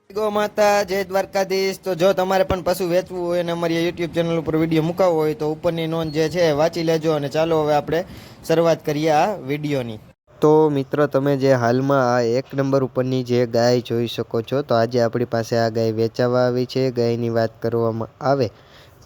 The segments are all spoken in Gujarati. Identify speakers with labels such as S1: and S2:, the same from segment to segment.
S1: ગો માતા જય દ્વારકાધીશ। તો જો તમારે પણ પશુ વેચવું હોય અને અમારી યુટ્યુબ ચેનલ ઉપર વિડીયો મુકાવવો હોય તો ઉપરની નોંધ જે છે વાંચી લેજો। અને ચાલો હવે આપણે શરૂઆત કરીએ આ વિડીયોની। તો મિત્રો તમે જે હાલમાં આ એક નંબર ઉપરની જે ગાય જોઈ શકો છો, તો આજે આપણી પાસે આ ગાય વેચાવા આવી છે। ગાયની વાત કરવામાં આવે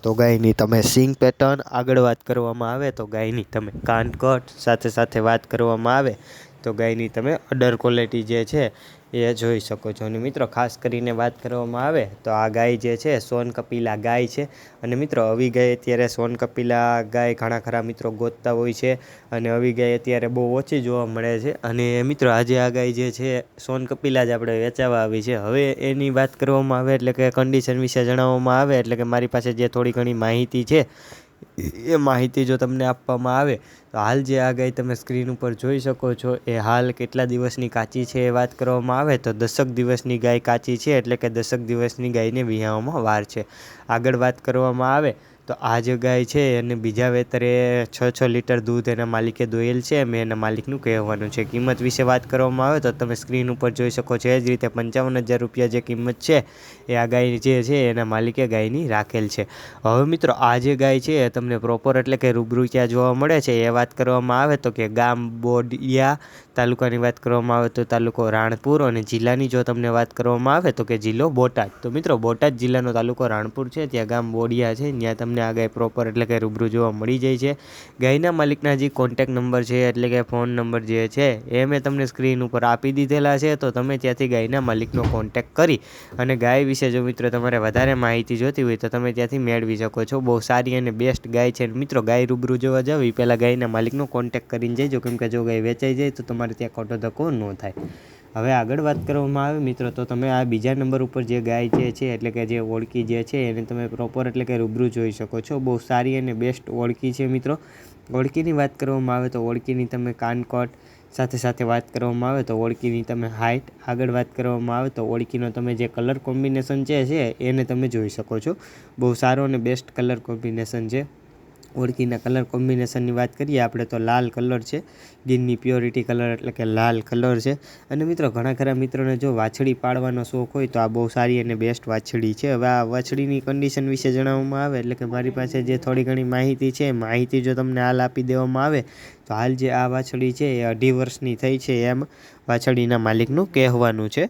S1: તો ગાયની તમે સિંગ પેટર્ન, આગળ વાત કરવામાં આવે તો ગાયની તમે કાનકટ, સાથે સાથે વાત કરવામાં આવે તો ગાયની તમે અડર ક્વોલિટી જે છે એ જોઈ શકો છો। અને મિત્રો ખાસ કરીને વાત કરવામાં આવે તો આ ગાય જે છે સોન કપિલા ગાય છે। અને મિત્રો આવી ગાય અત્યારે સોન કપિલા ગાય ઘણા ખરા મિત્રો ગોતતા હોય છે, અને આવી ગાય અત્યારે બહુ ઓછી જોવા મળે છે। અને મિત્રો આજે આ ગાય જે છે સોન કપિલા જ આપણે વેચાવા આવી છે। હવે એની વાત કરવામાં આવે એટલે કે કન્ડિશન વિશે જણાવવામાં આવે એટલે કે મારી પાસે જે થોડી ઘણી માહિતી છે એ માહિતી જો તમને આપવામાં આવે તો હાલ જે આ ગાય તમે સ્ક્રીન ઉપર જોઈ શકો છો એ હાલ કેટલા દિવસની કાચી છે એ વાત કરવામાં આવે તો 10 દિવસની ગાય કાચી છે, એટલે કે 10 દિવસની ગાયને વિહાવામાં વાર છે। આગળ વાત કરવામાં આવે તો આ જે ગાય છે એને બીજા વેતરે 6 લીટર દૂધ એના માલિકે દોયેલ છે, મેં એના માલિકનું કહેવાનું છે। કિંમત વિશે વાત કરવામાં આવે તો તમે સ્ક્રીન ઉપર જોઈ શકો છો એ જ રીતે 55,000 રૂપિયા જે કિંમત છે એ આ ગાય જે છે એના માલિકે ગાયની રાખેલ છે। હવે મિત્રો આ જે ગાય છે એ તમને પ્રોપર એટલે કે રૂબરૂ ક્યાં જોવા મળે છે એ વાત કરવામાં આવે તો કે ગામ બોડિયા, તાલુકાની વાત કરવામાં આવે તો તાલુકો રાણપુર, અને જિલ્લાની જો તમને વાત કરવામાં આવે તો કે જિલ્લો બોટાદ। તો મિત્રો બોટાદ જિલ્લાનો તાલુકો રાણપુર છે, ત્યાં ગામ બોડિયા છે, ત્યાં તમને આ ગાય પ્રોપર એટલે કે રૂબરૂ જોવા મળી જાય છે। ગાયના માલિકના જે કોન્ટેક નંબર છે એટલે કે ફોન નંબર જે છે એ મેં તમને સ્ક્રીન ઉપર આપી દીધેલા છે, તો તમે ત્યાંથી ગાયના માલિકનો કોન્ટેક કરી અને ગાય વિશે જો મિત્રો તમારે વધારે માહિતી જોતી હોય તો તમે ત્યાંથી મેળવી શકો છો। બહુ સારી અને બેસ્ટ ગાય છે। મિત્રો ગાય રૂબરૂ જોવા જાવ એ પહેલાં ગાયના માલિકનો કોન્ટેક કરીને જજો, કેમ કે જો ગાય વેચાઈ જાય તો તમારે ત્યાં ખોટો ધક્કો ન થાય। હવે આગળ વાત કરવામાં આવે મિત્રો તો તમે આ બીજા નંબર ઉપર જે ગાય જે છે એટલે કે જે ઓળકી જે છે એને તમે પ્રોપર એટલે કે રૂબરૂ જોઈ શકો છો। બહુ સારી અને બેસ્ટ ઓળકી છે મિત્રો। ઓળકીની વાત કરવામાં આવે તો ઓળકીની તમે કાનકોટ, સાથે સાથે વાત કરવામાં આવે તો ઓળકીની તમે હાઇટ, આગળ વાત કરવામાં આવે તો ઓળકીનો તમે જે કલર કોમ્બિનેશન છે એને તમે જોઈ શકો છો। બહુ સારો અને બેસ્ટ કલર કોમ્બિનેશન છે। ઓળકીના કલર કોમ્બિનેશનની વાત કરીએ આપણે તો લાલ કલર છે, ગીરની પ્યોરિટી કલર એટલે કે લાલ કલર છે। અને મિત્રો ઘણા ખરા મિત્રોને જો વાછડી પાળવાનો શોખ હોય તો આ બહુ સારી અને બેસ્ટ વાછડી છે। હવે આ વાછડીની કન્ડિશન વિશે જણાવવામાં આવે એટલે કે મારી પાસે જે થોડી ઘણી માહિતી છે, માહિતી જો તમને હાલ આપી દેવામાં આવે તો હાલ જે આ વાછડી છે એ 2.5 વર્ષની થઈ છે એમ વાછડીના માલિકનું કહેવાનું છે।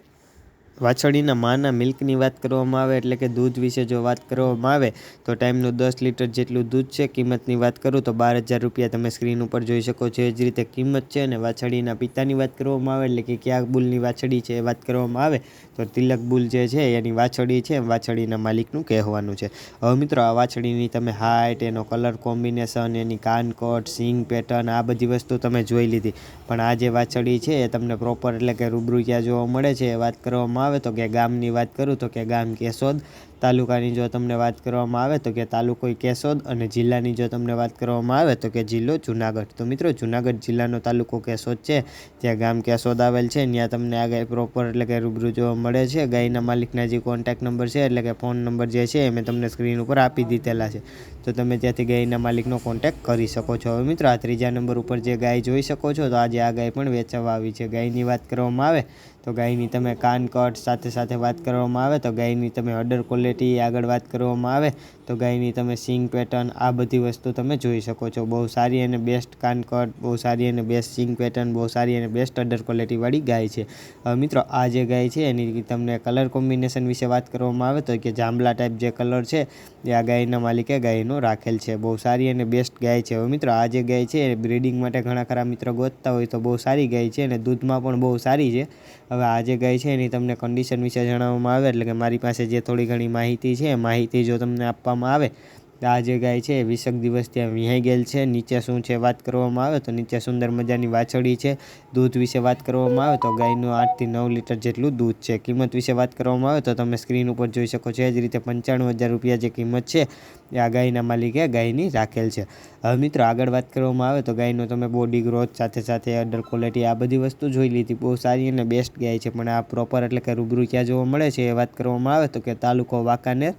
S1: વાછડીના માના મિલ્કની વાત કરવામાં આવે એટલે કે દૂધ વિશે જો વાત કરવામાં આવે તો ટાઈમનું 10 લીટર જેટલું દૂધ છે। કિંમતની વાત કરું તો 12,000 રૂપિયા તમે સ્ક્રીન ઉપર જોઈ શકો છો એ જ રીતે કિંમત છે। અને વાછડીના પિતાની વાત કરવામાં આવે એટલે કે કયા બુલની વાછડી છે એ વાત કરવામાં આવે તો તિલક બુલ જે છે એની વાછડી છે, વાછડીના માલિકનું કહેવાનું છે। હવે મિત્રો આ વાછડીની તમે હાઇટ, એનો કલર કોમ્બિનેશન, એની કાનકોટ, સિંગ પેટર્ન આ બધી વસ્તુ તમે જોઈ લીધી, પણ આ જે વાછડી છે એ તમને પ્રોપર એટલે કે રૂબરૂ ક્યાં જોવા મળે છે એ વાત કરવામાં આવે તો કે ગામની વાત કરું તો કે ગામ કેશોદ, તાલુકાની જો તમને વાત કરવામાં આવે તો કે તાલુકો કેશોદ, અને જિલ્લાની જો તમને વાત કરવામાં આવે તો કે જિલ્લો જુનાગઢ। તો મિત્રો જુનાગઢ જિલ્લાનો તાલુકો કેશોદ છે, ત્યાં ગામ કેશોદ આવેલ છે, ત્યાં તમને આ ગાય પ્રોપર એટલે કે રૂબરૂ જોવા મળે છે। ગાયના માલિકના જે કોન્ટેક નંબર છે એટલે કે ફોન નંબર જે છે એ મેં તમને સ્ક્રીન ઉપર આપી દીધેલા છે, તો તમે ત્યાંથી ગાયના માલિકનો કોન્ટેક કરી શકો છો। હવે મિત્રો આ ત્રીજા નંબર ઉપર જે ગાય જોઈ શકો છો તો આજે આ ગાય પણ વેચવા આવી છે। ગાયની વાત કરવામાં આવે તો ગાયની તમે કાનકટ, સાથે સાથે વાત કરવામાં આવે તો ગાયની તમે અડર ક્વોલિટી, આગળ વાત કરવામાં આવે તો ગાયની તમે સિંગ પેટર્ન આ બધી વસ્તુ તમે જોઈ શકો છો। બહુ સારી અને બેસ્ટ કાનકટ, બહુ સારી અને બેસ્ટ સિંગ પેટર્ન, બહુ સારી અને બેસ્ટ અડર ક્વોલિટીવાળી ગાય છે। હવે મિત્રો આ જે ગાય છે એની તમને કલર કોમ્બિનેશન વિશે વાત કરવામાં આવે તો કે જાંબલા ટાઈપ જે કલર છે એ આ ગાયના માલિકે ગાયનો રાખેલ છે। બહુ સારી અને બેસ્ટ ગાય છે। હવે મિત્રો આ જે ગાય છે એ બ્રિડિંગ માટે ઘણા ખરા મિત્રો ગોતતા હોય તો બહુ સારી ગાય છે અને દૂધમાં પણ બહુ સારી છે। હવે આ જે ગાય છે એની તમને કન્ડિશન વિશે જણાવવામાં આવે એટલે કે મારી પાસે જે થોડી ઘણી માહિતી છે, માહિતી જો તમને આપવામાં આવે તો આ જે ગાય છે 20 દિવસ ત્યાં વિહાઈ ગયેલ છે। નીચે શું છે વાત કરવામાં આવે તો નીચે સુંદર મજાની વાછડી છે। દૂધ વિશે વાત કરવામાં આવે તો ગાયનું 8 થી 9 લીટર જેટલું દૂધ છે। કિંમત વિશે વાત કરવામાં આવે તો તમે સ્ક્રીન ઉપર જોઈ શકો છો એ જ રીતે 95,000 રૂપિયા જે કિંમત છે એ આ ગાયના માલિકે ગાયની રાખેલ છે। હવે મિત્રો આગળ વાત કરવામાં આવે તો ગાયનો તમે બોડી ગ્રોથ, સાથે સાથે અડર ક્વોલિટી આ બધી વસ્તુ જોઈ લીધી, બહુ સારી અને બેસ્ટ ગાય છે। પણ આ પ્રોપર એટલે કે રૂબરૂ ક્યાં જોવા મળે છે એ વાત કરવામાં આવે તો કે તાલુકો વાંકાનેર,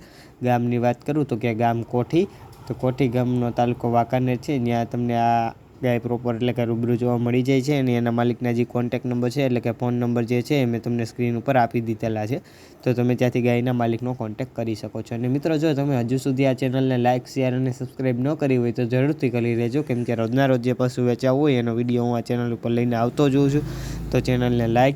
S1: ગામની વાત કરું તો કે ગામ કોઠી, તો કોઠી ગામનો તાલુકો વાંકાનેર છે, ત્યાં તમને આ ગાય પ્રોપર એટલે કે રૂબરૂ જોવા મળી જાય છે. અને એના માલિકના જે કોન્ટેક્ટ નંબર છે એટલે કે ફોન નંબર જે છે એ મેં તમને સ્ક્રીન ઉપર આપી દીધેલા છે. તો તમે ત્યાંથી ગાયના માલિકનો કોન્ટેક્ટ કરી શકો છો. અને મિત્રો જો તમે હજુ સુધી આ ચેનલને લાઇક, શેર અને સબસ્ક્રાઈબ ન કરી હોય તો જરૂરથી કરી લેજો, કેમ કે રોજના રોજ જે પશુ વેચાવ હોય એનો વિડીયો હું આ ચેનલ ઉપર લઈને આવતો જોઉં છું. તો ચેનલને લાઇક,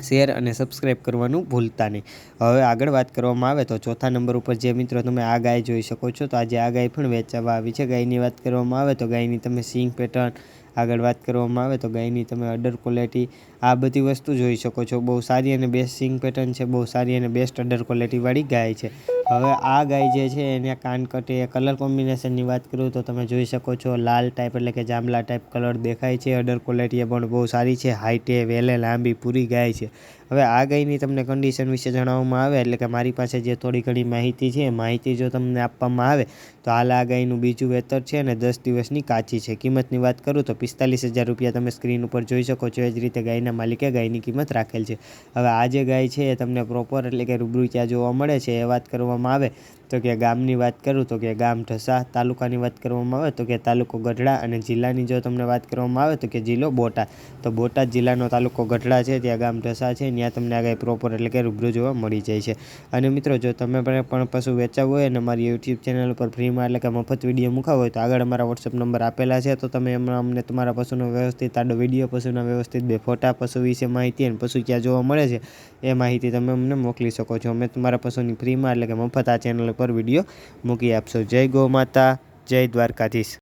S1: શેર અને સબસ્ક્રાઈબ કરવાનું ભૂલતા નહીં. હવે આગળ વાત કરવામાં આવે તો ચોથા નંબર ઉપર જે મિત્રો તમે આ ગાય જોઈ શકો છો, તો આજે આ ગાય પણ વેચાવા આવી છે. ગાયની વાત કરવામાં આવે તો ગાયની તમે સિંગ પેટર્ન, આગળ વાત કરવામાં આવે તો ગાયની તમે અડર ક્વોલિટી, આ બધી વસ્તુ જોઈ શકો છો. બહુ સારી અને બેસ્ટ સિંગ પેટર્ન છે, બહુ સારી અને બેસ્ટ અડર ક્વોલિટીવાળી ગાય છે. હવે આ ગાય જે છે એને કાન કટે કલર કોમ્બિનેશનની વાત કરું તો તમે જોઈ શકો છો લાલ ટાઈપ એટલે કે જાંબલા ટાઈપ કલર દેખાય છે. અડર ક્વોલિટી પણ બહુ સારી છે, હાઈટે વેલે લાંબી પૂરી ગાય છે. હવે આ ગાયની તમને કન્ડિશન વિશે જણાવવામાં આવે એટલે કે મારી પાસે જે થોડી ઘણી માહિતી છે, માહિતી જો તમને આપવામાં આવે તો હાલ આ ગાયનું બીજું વેતર છે અને 10 દિવસની કાચી છે. કિંમતની વાત કરું તો 45,000 રૂપિયા તમે સ્ક્રીન ઉપર જોઈ શકો છો. એ જ રીતે ગાયના માલિકે ગાયની કિંમત રાખેલ છે. હવે આ જે ગાય છે એ તમને પ્રોપર એટલે કે રૂબરૂ ક્યાં જોવા મળે છે એ વાત કરવામાં આવે તો કે ગામની વાત કરું તો કે ગામ ઢસા, તાલુકાની વાત કરવામાં આવે તો કે તાલુકો ગઢડા, અને જિલ્લાની જો તમને વાત કરવામાં આવે તો કે જિલ્લો બોટાદ. તો બોટાદ જિલ્લાનો તાલુકો ગઢડા છે, ત્યાં ગામ ઢસા છે, ત્યાં તમને આ ગાય પ્રોપર એટલે કે રૂબરૂ જોવા મળી જાય છે. અને મિત્રો જો તમે પણ પશુ વેચાવવું હોય અને મારી યુટ્યુબ ચેનલ ઉપર ફ્રીમાં એટલે કે મફત વિડીયો મૂકવા હોય તો આગળ અમારા વોટ્સઅપ નંબર આપેલા છે. તો તમે એમાં અમને તમારા પશુનો વ્યવસ્થિત આડો વિડીયો, પશુના વ્યવસ્થિત 2 ફોટા, પશુ વિશે માહિતી અને પશુ ક્યાં જોવા મળે છે એ માહિતી તમે અમને મોકલી શકો છો. અમે તમારા પશુની ફ્રીમાં એટલે કે મફત આ ચેનલ પર વિડીયો મૂકી આપશો. જય ગૌ માતા, જય દ્વારકાધીશ.